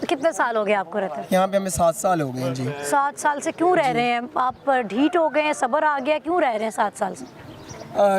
कितने साल हो गए आपको रहते हैं? यहाँ पे हमें 7 साल हो गए हैं जी। 7 साल से क्यों रह रहे हैं आप? ढीठ हो गए हैं, सब्र आ गया, क्यों रह रहे हैं 7 साल से?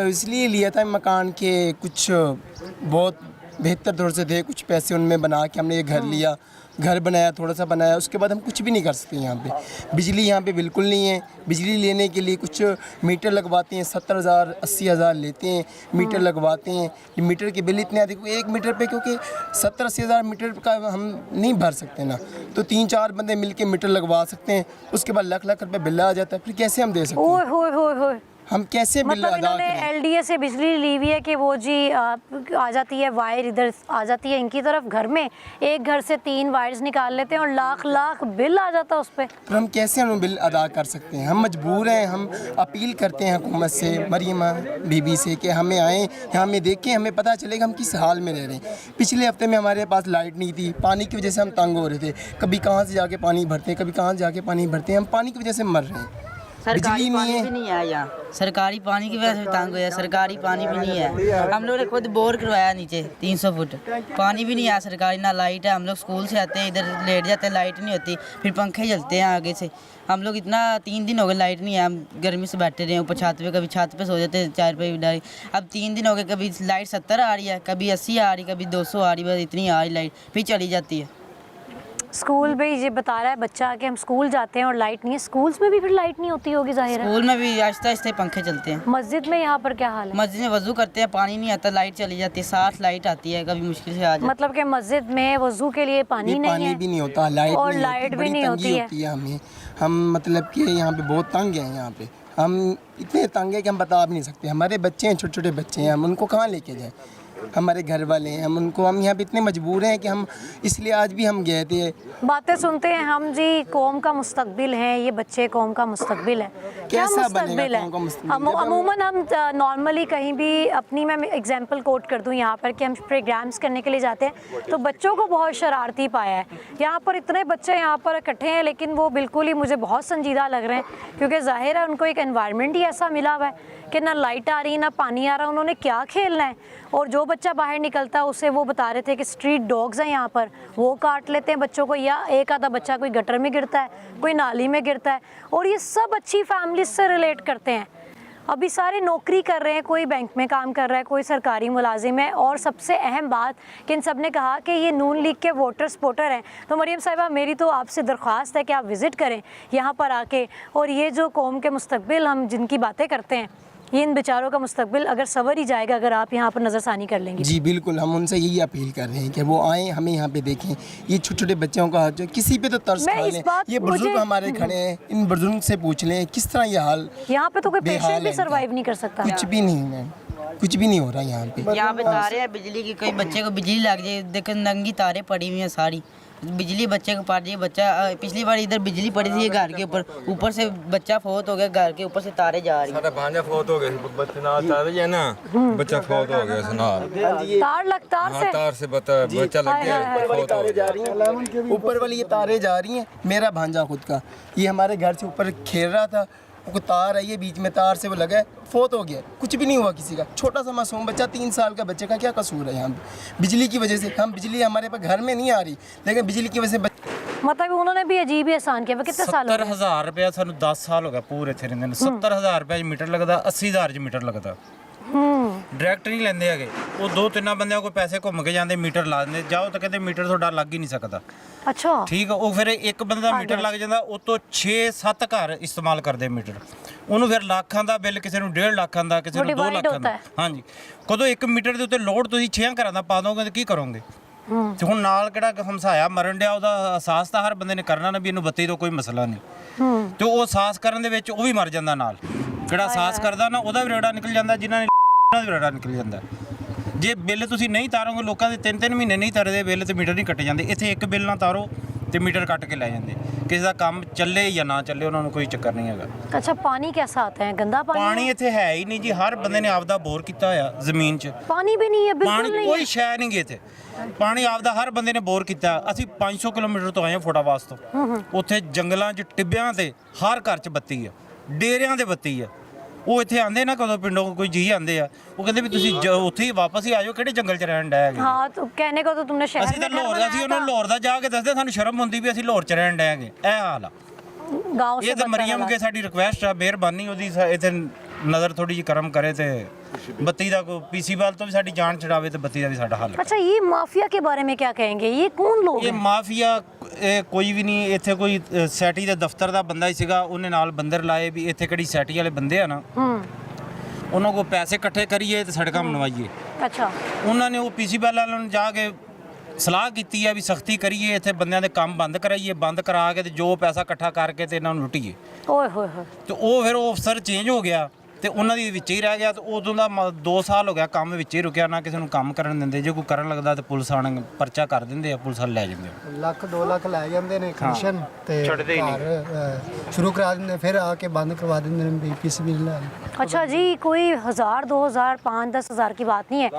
इसलिए लिया था मकान के, कुछ बहुत बेहतर तौर से थे, कुछ पैसे उनमें बना के हमने ये घर लिया, घर बनाया, थोड़ा सा बनाया, उसके बाद हम कुछ भी नहीं कर सकते यहाँ पे। बिजली यहाँ पे बिल्कुल नहीं है। बिजली लेने के लिए कुछ मीटर लगवाते हैं, 70,000 80,000 लेते हैं, मीटर लगवाते हैं। ये मीटर के बिल इतने अधिक, एक मीटर पे क्योंकि 70-80 हज़ार मीटर का हम नहीं भर सकते ना, तो 3-4 बंदे मिल के मीटर लगवा सकते हैं, उसके बाद लाख लाख रुपये बिल आ जाता है, फिर कैसे हम दे सकते हैं? ओए होए होए होए, हम कैसे बिल मतलब अदा इन्होंने करें? एलडीए से बिजली ली हुई है कि वो जी आ जाती है वायर, इधर आ जाती है इनकी तरफ घर में, एक घर से 3 वायर्स निकाल लेते हैं और लाख लाख बिल आ जाता है उस पर। फिर हम कैसे हम बिल अदा कर सकते हैं? हम मजबूर हैं। हम अपील करते हैं हुकूमत से, मरियमा बीबी से, कि हमें आएँ यहाँ में देखें, हमें पता चलेगा हम किस हाल में रह रहे हैं। पिछले हफ्ते में हमारे पास लाइट नहीं थी, पानी की वजह से हम तंग हो रहे थे। कभी कहाँ से जाके पानी भरते हैं, कभी कहाँ से जाके पानी भरते हैं, हम पानी की वजह से मर रहे हैं। सरकारी पानी भी नहीं है यहाँ, सरकारी पानी की वजह से तंग हुआ, सरकारी पानी भी नहीं है। हम लोगों ने खुद बोर करवाया नीचे 300 फुट, पानी भी नहीं है सरकारी, ना लाइट है। हम लोग स्कूल से आते हैं, इधर लेट जाते हैं, लाइट नहीं होती, फिर पंखे चलते हैं आगे से। हम लोग इतना 3 दिन हो गए लाइट नहीं है, हम गर्मी से बैठे रहे ऊपर छत पे, कभी छत पे सो जाते हैं, 4 रुपये डाली। अब 3 दिन हो गए, कभी लाइट 70 आ रही है, कभी 80 आ रही, कभी 200 आ रही, बस इतनी आ रही लाइट, फिर चली जाती है। स्कूल भी ये बता रहा है बच्चा कि हम स्कूल जाते हैं और लाइट नहीं है, स्कूल्स में भी फिर लाइट नहीं होती होगी जाहिर है। स्कूल में भी आहिस्ता आहिस्ता पंखे चलते हैं। मस्जिद में यहाँ पर क्या हाल है? मस्जिद में वजू करते हैं, पानी नहीं आता, लाइट चली जाती है, 60 लाइट आती है, कभी मुश्किल से आ जाती है। मतलब कि मस्जिद में वजू के लिए पानी नहीं पानी है, भी नहीं होता, लाइट और नहीं लाइट होती, भी नहीं होती है। हमें। हम मतलब कि यहाँ पे बहुत तंग हैं। यहाँ पे हम इतने तंग हैं कि हम बता भी नहीं सकते। हमारे बच्चे हैं, छोटे छोटे बच्चे हैं, हम उनको कहाँ लेके जाएं? हमारे घर वाले हैं, हम यहाँ पे इतने मजबूर हैं कि हम, इसलिए आज भी हम गए थे। बातें सुनते हैं हम जी, कौम का मुस्तकबिल है ये बच्चे, कौम का मुस्तकबिल है। क्या कैसा मुस्तकबिल बनेगा है? कौम का मुस्तकबिल? अमूमन हम नॉर्मली कहीं भी, अपनी मैं एग्जांपल कोट कर दूं यहाँ पर, कि हम प्रोग्राम्स करने के लिए जाते हैं तो बच्चों को बहुत शरारती पाया है। यहाँ पर इतने बच्चे यहाँ पर इकट्ठे हैं, लेकिन वो बिल्कुल ही मुझे बहुत संजीदा लग रहे हैं, क्योंकि जाहिर है उनको एक एनवायरनमेंट ही ऐसा मिला हुआ है कि ना लाइट आ रही ना पानी आ रहा, उन्होंने क्या खेलना है। और जो बच्चा बाहर निकलता है उसे वो बता रहे थे कि स्ट्रीट डॉग्स हैं यहाँ पर, वो काट लेते हैं बच्चों को, या एक आधा बच्चा कोई गटर में गिरता है, कोई नाली में गिरता है। और ये सब अच्छी फैमिली से रिलेट करते हैं। अभी सारे नौकरी कर रहे हैं, कोई बैंक में काम कर रहा है, कोई सरकारी मुलाजिम है। और सबसे अहम बात कि इन सब ने कहा कि ये नून लीग के वोटर सपोर्टर हैं। तो मरियम साहिबा, मेरी तो आपसे दरख्वास्त है कि आप विज़िट करें यहाँ पर आके, और ये जो कौम के मुस्तकबिल हम जिनकी बातें करते हैं, ये इन बेचारों का मुस्तकबिल अगर सवर ही जाएगा अगर आप यहाँ पर नज़रसानी कर लेंगे। जी बिल्कुल, हम उनसे यही अपील कर रहे हैं कि वो आएँ, हमें यहाँ पे देखें। ये छोटे छोटे बच्चों का जो किसी पे तो तरस खा लें। ये बुजुर्ग हमारे खड़े हैं, इन बुजुर्ग से पूछ लें किस तरह ये हाल। यहाँ पे तो कोई पेशेंट भी सर्वाइव नहीं कर सकता। कुछ भी नहीं है, कुछ भी नहीं हो रहा यहाँ पे। यहाँ पे तारे हैं बिजली की, कोई बच्चे को बिजली लग जाए, देखो नंगी तारे पड़ी हुई हैं सारी, बिजली बच्चे को पड़ रही है। बच्चा पिछली बार इधर बिजली पड़ी थी घर के ऊपर से बच्चा फोत हो गया, घर के ऊपर से तारे जा रही है। साडा भांजा फोत हो गया, बच्चे नाल तार है ना, बच्चा फोत हो गया सुनार तार से बच्चा लग गया, फोत हो गया। ऊपर वाली ये तारें जा रही हैं। मेरा भांजा खुद का, ये हमारे घर से ऊपर खेल रहा था, वो तार है ये बीच में, तार से वो लगा है, फोत हो गया। कुछ भी नहीं हुआ किसी का, छोटा सा मासूम बच्चा, 3 साल का बच्चे का क्या कसूर है यहाँ पे? बिजली की वजह से, हम बिजली हमारे पास घर में नहीं आ रही, लेकिन बिजली की वजह से मतलब उन्होंने भी अजीब ही एहसान किया। कितने साल? 70,000 रुपया सानू 10 साल हो गया पूरे इत्थे रहिंदे ने। 70,000 रुपया मीटर लगता, 80,000 मीटर लगता। डायरैक्ट नहीं लेंदे हैगे, वो 2-3 बंदियां को पैसे घुम के जाते, मीटर ला देंगे, जाओ तो कहते मीटर थोड़ा लग ही नहीं सकता। अच्छा ठीक है, वो फिर एक बंदा मीटर लग जाता, वो तो 6-7 घर इस्तेमाल करते मीटर, ਉਹਨੂੰ ਫਿਰ ਲੱਖਾਂ ਦਾ ਬਿੱਲ, ਕਿਸੇ ਨੂੰ 1.5 ਲੱਖਾਂ ਦਾ, ਕਿਸੇ ਨੂੰ 2 ਲੱਖਾਂ ਦਾ। ਹਾਂਜੀ, ਕਦੋਂ ਇੱਕ ਮੀਟਰ ਦੇ ਉੱਤੇ ਲੋਡ ਤੁਸੀਂ 6 ਘਰਾਂ ਦਾ ਪਾ ਦੋਗੇ ਤਾਂ ਕੀ ਕਰੋਗੇ? ਤੇ ਹੁਣ ਨਾਲ ਕਿਹੜਾ ਹਮਸਾਇਆ ਮਰਨ ਡਿਆ, ਉਹਦਾ ਅਹਿਸਾਸ ਤਾਂ ਹਰ ਬੰਦੇ ਨੇ ਕਰਨਾ ਨਾ ਵੀ ਇਹਨੂੰ ਬੱਤੀ ਤੋਂ ਕੋਈ ਮਸਲਾ ਨਹੀਂ। ਤੇ ਉਹ ਅਹਿਸਾਸ ਕਰਨ ਦੇ ਵਿੱਚ ਉਹ ਵੀ ਮਰ ਜਾਂਦਾ ਨਾਲ, ਕਿਹੜਾ ਅਹਿਸਾਸ ਕਰਦਾ ਨਾ ਉਹਦਾ ਵੀ ਰੇੜਾ ਨਿਕਲ ਜਾਂਦਾ, ਜਿਨ੍ਹਾਂ ਨੇ ਉਹਨਾਂ ਦਾ ਵੀ ਰੇੜਾ ਨਿਕਲ ਜਾਂਦਾ। ਜੇ ਬਿੱਲ ਤੁਸੀਂ ਨਹੀਂ ਤਾਰੋਗੇ, ਲੋਕਾਂ ਦੇ 3-3 ਮਹੀਨੇ ਨਹੀਂ ਤਾਰਦੇ ਬਿੱਲ ਤੇ ਮੀਟਰ ਨਹੀਂ ਕੱਟੇ ਜਾਂਦੇ। ਇੱਥੇ ਇੱਕ ਬਿੱਲ ਨਾ ਤਾਰੋ ਤੇ मीटर कट के लै जाते, किसी का काम चले या ना चले उन्होंने कोई चक्कर नहीं है। अच्छा, पानी कैसा आता है? गंदा पानी इत्थे है ही नहीं जी, हर बंदे ने आपदा बोर किया होया जमीन च, पानी भी नहीं है, बिल्कुल नहीं, कोई शै नहीं गे इत्थे, पानी आपदा हर बंदे ने बोर किया। असीं 500 किलोमीटर तो आए फुटावास तो, उत्थे जंगलों च टिब्बियां ते हर घर च बत्ती है, डेरियां ते बत्ती है, ਉਹ ਇੱਥੇ ਆਂਦੇ ਨਾ ਕਦੋਂ ਪਿੰਡੋਂ ਕੋਈ ਜੀ ਆਂਦੇ ਆ ਉਹ ਕਹਿੰਦੇ ਵੀ ਤੁਸੀਂ ਉੱਥੇ ਹੀ ਵਾਪਸ ਹੀ ਆ ਜਾਓ ਕਿਹੜੇ ਜੰਗਲ 'ਚ ਰਹਿਣ ਡੈ ਹੈਗੇ। हाँ तो कहने को तो तुमने शहर ਅਸੀਂ में ਤਾਂ घर ਲਾਹੌਰ ਅਸੀਂ बनाया ਉਹਨਾਂ ਨੂੰ था। ਲਾਹੌਰ ਦਾ ਜਾ ਕੇ ਦੱਸਦੇ ਸਾਨੂੰ ਸ਼ਰਮ ਹੁੰਦੀ ਵੀ ਅਸੀਂ ਲਾਹੌਰ 'ਚ ਰਹਿਣ ਡੈ ਹੈਗੇ ਇਹ ਹਾਲ ਆ। गाँव से ਇਹ ਤਾਂ बदतर ਮਰੀਮ हालात। ਕੇ ਸਾਡੀ ਰਿਕੁਐਸਟ ਆ ਮਿਹਰਬਾਨੀ ਉਹਦੀ ਇੱਥੇ ਨਜ਼ਰ ਥੋੜੀ ਜਿਹੀ ਕਰਮ ਕਰੇ ਤੇ ਬੱਤੀ ਦਾ ਕੋਈ ਪੀਸੀ ਵਾਲ ਤੋਂ ਵੀ ਸਾਡੀ ਜਾਨ ਛਡਾਵੇ ਤੇ ਬੱਤੀ ਦਾ ਵੀ ਸਾਡਾ ਹੱਲ ਕਰੇ। अच्छा ये माफिया के बारे में क्या कहेंगे, ये कौन लोग ਇਹ हैं? ਮਾਫੀਆ ਇਹ ਕੋਈ ਵੀ ਨਹੀਂ ਇੱਥੇ ਕੋਈ ਸੈਟੀ ਦੇ ਦਫ਼ਤਰ ਦਾ ਬੰਦਾ ਹੀ ਸੀਗਾ ਉਹਨੇ ਨਾਲ ਬੰਦਰ ਲਾਏ ਵੀ ਇੱਥੇ ਕਿਹੜੀ ਸੈਟੀ ਵਾਲੇ ਬੰਦੇ ਆ ਨਾ ਉਹਨਾਂ ਕੋਲ ਪੈਸੇ ਇਕੱਠੇ ਕਰੀਏ ਤੇ ਸੜਕਾਂ ਬਣਵਾਈਏ। अच्छा ਉਹਨਾਂ ਨੇ ਉਹ ਪੀਸੀ ਵਾਲਿਆਂ ਨੂੰ ਜਾ ਕੇ ਸਲਾਹ ਕੀਤੀ ਆ ਵੀ ਸਖਤੀ ਕਰੀਏ ਇੱਥੇ ਬੰਦਿਆਂ ਦੇ ਕੰਮ ਬੰਦ ਕਰਾਈਏ ਬੰਦ ਕਰਾ ਕੇ ਤੇ ਜੋ ਪੈਸਾ ਇਕੱਠਾ ਕਰਕੇ ਤੇ ਇਹਨਾਂ ਨੂੰ ਲੁੱਟੀਏ। ओए होए होए। ਤੇ ਉਹ ਫਿਰ ਉਹ ਅਫਸਰ ਚੇਂਜ ਹੋ ਗਿਆ ਤੇ ਉਹਨਾਂ ਦੀ ਵਿੱਚ ਹੀ ਰਹਿ ਗਿਆ ਤੇ ਉਦੋਂ ਦਾ 2 ਸਾਲ ਹੋ ਗਿਆ ਕੰਮ ਵਿੱਚ ਹੀ ਰੁਕਿਆ ਨਾ ਕਿਸੇ ਨੂੰ ਕੰਮ ਕਰਨ ਦਿੰਦੇ ਜੇ ਕੋਈ ਕਰਨ ਲੱਗਦਾ ਤੇ ਪੁਲਿਸ ਆਣ ਪਰਚਾ ਕਰ ਦਿੰਦੇ ਆ ਪੁਲਿਸ ਵਾਲੇ ਲੈ ਜਾਂਦੇ ਆ। ਲੱਖ 2 ਲੱਖ ਲੈ ਜਾਂਦੇ ਨੇ ਕਮਿਸ਼ਨ ਤੇ ਘਰ ਸ਼ੁਰੂ ਕਰਾ ਦਿੰਦੇ ਫਿਰ ਆ ਕੇ ਬੰਦ ਕਰਵਾ ਦਿੰਦੇ ਨੇ ਬੀਪੀਸੀ ਬਿੱਲ ਲੈ अच्छा जी कोई 1000 2000 5 10,000 की बात नहीं है,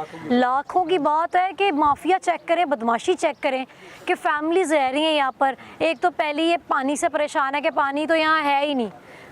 लाखों की बात है कि माफिया चेक करें, बदमाशी चेक करें कि फैमिलीज रह रही हैं यहाँ पर। एक तो पहले ये पानी से परेशान है कि पानी तो यहाँ है ही नहीं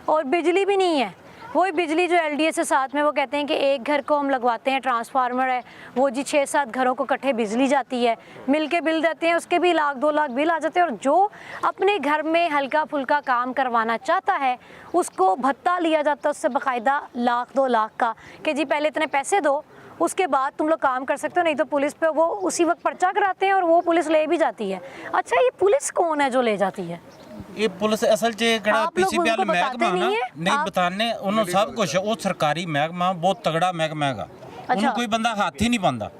और बिजली भी नहीं है। वही बिजली जो एलडीए से साथ में वो कहते हैं कि एक घर को हम लगवाते हैं ट्रांसफार्मर है वो जी 6-7 घरों को इकट्ठे बिजली जाती है, मिल के बिल देते हैं उसके भी 1-2 लाख बिल आ जाते हैं। और जो अपने घर में हल्का फुल्का काम करवाना चाहता है उसको भत्ता लिया जाता है उससे बाकायदा 1-2 लाख का कि जी पहले इतने पैसे दो उसके बाद तुम लोग काम कर सकते हो, नहीं तो पुलिस पे वो उसी वक्त पर्चा कराते हैं और वो पुलिस ले भी जाती है। अच्छा ये पुलिस कौन है जो ले जाती है? ਇਹ ਪੁਲਿਸ ਅਸਲ 'ਚ ਕਿਹੜਾ ਆਪ ਲੋਕ ਪੀਸੀਬੀ ਵਾਲਾ ਉनको ਮਹਿਕਮਾ बताते ਨਾ नहीं है? ਨਹੀਂ आप- ਬਤਾਨੇ ਉਹਨੂੰ ਸਭ ਕੁਝ ਉਹ ਸਰਕਾਰੀ ਮਹਿਕਮਾ ਬਹੁਤ ਤਗੜਾ ਮਹਿਕਮਾ ਹੈਗਾ ਉਹਨੂੰ ਕੋਈ ਬੰਦਾ ਹੱਥ ਹੀ ਨਹੀਂ ਪਾਉਂਦਾ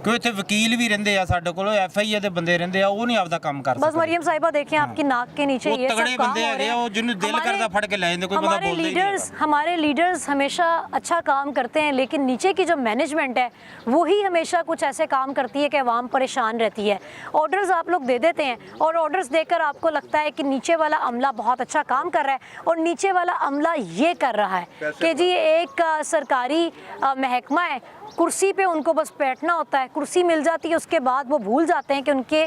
ਕਿਉਂ ਇੱਥੇ ਵਕੀਲ ਵੀ ਰਹਿੰਦੇ ਆ ਸਾਡੇ ਕੋਲ ਐਫਆਈਏ ਦੇ ਬੰਦੇ ਰਹਿੰਦੇ ਆ ਉਹ ਨਹੀਂ ਆਪਦਾ ਕੰਮ ਕਰ बस ਸਕਦੇ। मरियम साहिबा देखें आपकी नाक के नीचे वो ये सब तगड़े काम बंदे हो हैगे रहे हैं। वो जिन्हें दिल हमारे- करता फड़ के ले जाते, कोई बंदा हमारे बोलता ही नहीं लीडर्स हमारे लीडर्स हमेशा अच्छा काम करते हैं लेकिन नीचे की जो मैनेजमेंट है वही हमेशा कुछ ऐसे काम करती है कि अवाम परेशान रहती है। ऑर्डर्स आप लोग दे देते हैं और ऑर्डर्स देकर आपको लगता है कि नीचे वाला अमला बहुत अच्छा काम कर रहा है और नीचे वाला अमला ये कर रहा है कि जी एक सरकारी महकमा है, कुर्सी पे उनको बस बैठना होता है, कुर्सी मिल जाती है उसके बाद वो भूल जाते हैं कि उनके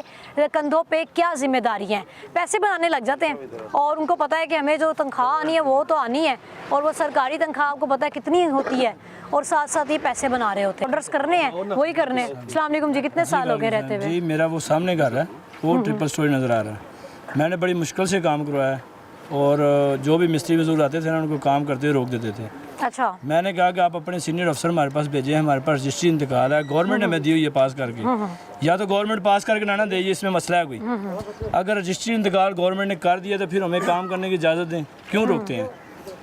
कंधों पे क्या जिम्मेदारी हैं, पैसे बनाने लग जाते हैं और उनको पता है कि हमें जो तनख्वाह आनी है वो तो आनी है और वो सरकारी तनख्वाह आपको पता है कितनी होती है और साथ साथ ये पैसे बना रहे होते हैं, ऑर्डर्स करने हैं वही करने हैं। अस्सलाम वालेकुम जी, कितने साल हो गए रहते हुए? जी मेरा वो सामने घर है वो ट्रिपल स्टोरी नज़र आ रहा है। मैंने बड़ी मुश्किल से काम करवाया और जो भी मिस्त्री मजदूर आते थे ना उनको काम करते हुए रोक देते थे। अच्छा मैंने कहा कि आप अपने सीनियर अफसर हमारे पास भेजें, हमारे पास रजिस्ट्री इंतकाल है, गवर्नमेंट ने हमें दी हुई है पास करके, या तो गवर्नमेंट पास करके ना दे इसमें मसला है कोई। अगर रजिस्ट्री इंतकाल गवर्नमेंट ने कर दिया तो फिर हमें काम करने की इजाज़त दें, क्यों रोकते हैं?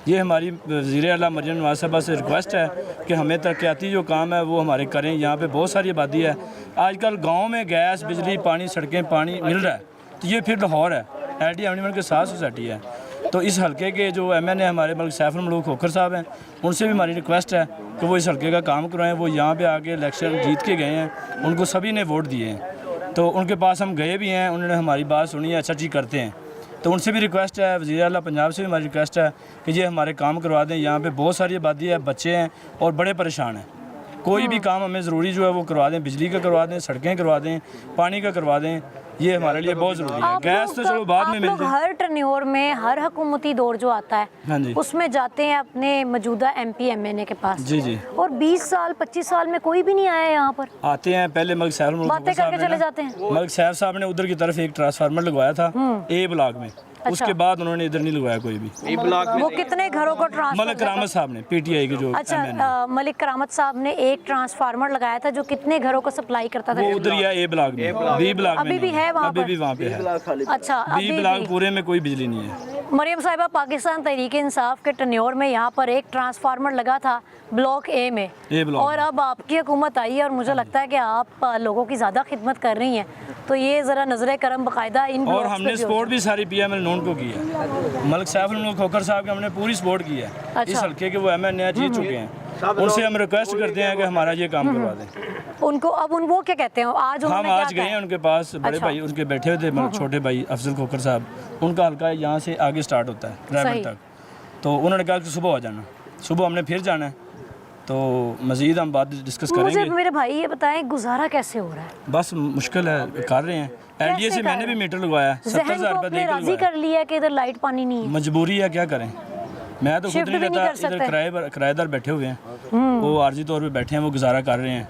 ये हमारी वज़ीर आला मरियम नवाज साहबा से रिक्वेस्ट है कि हमें तरक्याती जो काम है वो हमारे करें। यहाँ पे बहुत सारी आबादी है, आजकल गांव में गैस बिजली पानी सड़कें पानी मिल रहा है, तो ये फिर लाहौर है, LD एवनीमल के साथ सोसाइटी है। तो इस हलके के जो MN हमारे मलिक सैफुल मलूक खोखर साहब हैं उनसे भी हमारी रिक्वेस्ट है कि वो इस हलके का काम करवाएं। वो यहाँ पे आके इलेक्शन जीत के गए हैं, उनको सभी ने वोट दिए हैं, तो उनके पास हम गए भी हैं, उन्होंने हमारी बात सुनी है, अच्छा चीज़ करते हैं। तो उनसे भी रिक्वेस्ट है, वज़ीर आला पंजाब से भी हमारी रिक्वेस्ट है कि ये हमारे काम करवा दें। यहाँ पे बहुत सारी आबादी है, बच्चे हैं और बड़े परेशान हैं। कोई भी काम हमें ज़रूरी जो है वो करवा दें, बिजली का करवा दें, सड़कें करवा दें, पानी का करवा दें, ये हमारे लिए बहुत ज़रूरी है। आप गैस लोग तो चलो बाद में आप मिल लोग जाए। हर टर्न्योर में हर हुकूमती दौर जो आता हाँ है जी। उसमें जाते हैं अपने मौजूदा MP MNA के पास। जी जी। और 20 साल 25 साल में कोई भी नहीं आया यहाँ पर, आते हैं पहले मलिक सैफुल मलूक बातें खोखर साहब करके ने चले ना, जाते हैं। मलिक सैफ साहब ने उधर की तरफ एक ट्रांसफार्मर लगवाया था A ब्लॉक में, उसके बाद उन्होंने इधर नहीं लगवाया कोई भी। वो कितने घरों को मलिक ट्रांसफर? करामत साहब ने PTI के जो अच्छा MN है, मलिक करामत साहब ने एक ट्रांसफार्मर लगाया था जो कितने घरों को सप्लाई करता था? वो उधर ही है A ब्लॉक में, B ब्लॉक में अभी भी नहीं है वहाँ अभी पर? भी वहाँ पे है। अच्छा B अभी ब्लॉक भी। पूरे में कोई बिजली नहीं है। मरियम साहिबा, पाकिस्तान तहरीक इंसाफ के टर्न्योर में यहाँ पर एक ट्रांसफार्मर लगा था ब्लॉक A में, A ब्लॉक और अब आपकी हुकूमत आई है और मुझे लगता है कि आप लोगों की ज़्यादा खिदमत कर रही हैं, तो ये ज़रा नजर करम बाकायदा इन और ब्लॉक्स पे हमने भी हो। सपोर्ट भी सारी PML नून को की है। मलिक सैफुल मलूक खोखर साहब की हमने पूरी सपोर्ट की है। अच्छा। इस हल्के के वो MN जीत चुके हैं, उनसे हम रिक्वेस्ट करते हैं कि हमारा ये काम करवा दें। उनको अब वो क्या कहते हैं आज हम उन्होंने आज क्या गए कहा? हैं उनके पास, बड़े अच्छा। भाई उनके बैठे हुए थे, मतलब छोटे भाई अफजल खोखर साहब, उनका हल्का यहाँ से आगे स्टार्ट होता है सही। ड्राइवर तक। तो उन्होंने कहा कि सुबह आ जाना, सुबह हमने फिर जाना है, तो मज़ीद हम बात डिस्कस मुझे करेंगे। मेरे भाई ये बताएं गुजारा कैसे हो रहा है? बस मुश्किल है, कर रहे हैं। LDA से कर मैंने रहे भी मीटर लगवाया, जहन 70,000 को रुपये अपने दे के राजी लगवाया। कर लिया कि इधर लाइट पानी नहीं है। मजबूरी है, क्या करें। मैं तो खुद Shift नहीं भी नहीं लेता, कर सकते। इधर किराएदार बैठे हुए हैं, वो आर्जी तौर पे बैठे हैं, वो गुजारा कर रहे हैं।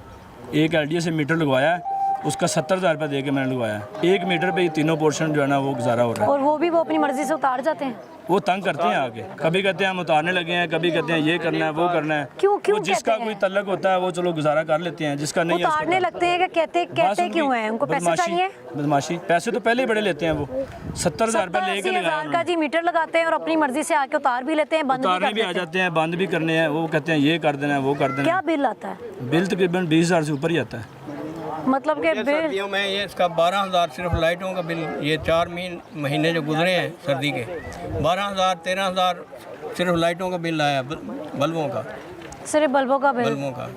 एक LDA से मीटर लगवाया है, उसका 70,000 रुपये दे के मैंने लगवाया है। एक मीटर पे ये तीनों पोर्शन जो है ना वो गुजारा हो रहा है। और वो भी वो अपनी मर्जी से उतार जाते हैं। वो तंग करते हैं आके, कभी कहते हैं हम उतारने लगे हैं, कभी कहते हैं ये करना है वो करना है। क्यों वो जिसका कहते कोई हैं? तल्लक होता है वो चलो गुजारा कर लेते हैं, जिसका नहीं है उसका उतारने लगते हैं कि कहते क्यों हैं? उनको पैसे चाहिए। बदमाशी, पैसे तो पहले ही बड़े लेते हैं वो, 70,000 रुपये लेके 70-80 हज़ार का लगाया। जी मीटर लगाते हैं और अपनी मर्जी से आके उतार भी लेते हैं, बंद भी उतारने कर भी आ देते हैं। जाते हैं, बंद भी करने हैं, वो कहते हैं ये कर देना है वो कर देना क्या है। बिल आता है? बिल तकरीबन 20,000 से ऊपर ही आता है। मतलब कि बिल सर्दियों में ये इसका 12,000 सिर्फ लाइटों का बिल, ये 4 महीने जो गुजरे हैं सर्दी के, 12,000 13,000 सिर्फ लाइटों का बिल आया, बल्बों का सिर्फ बल्बों का बिल। बल्बों का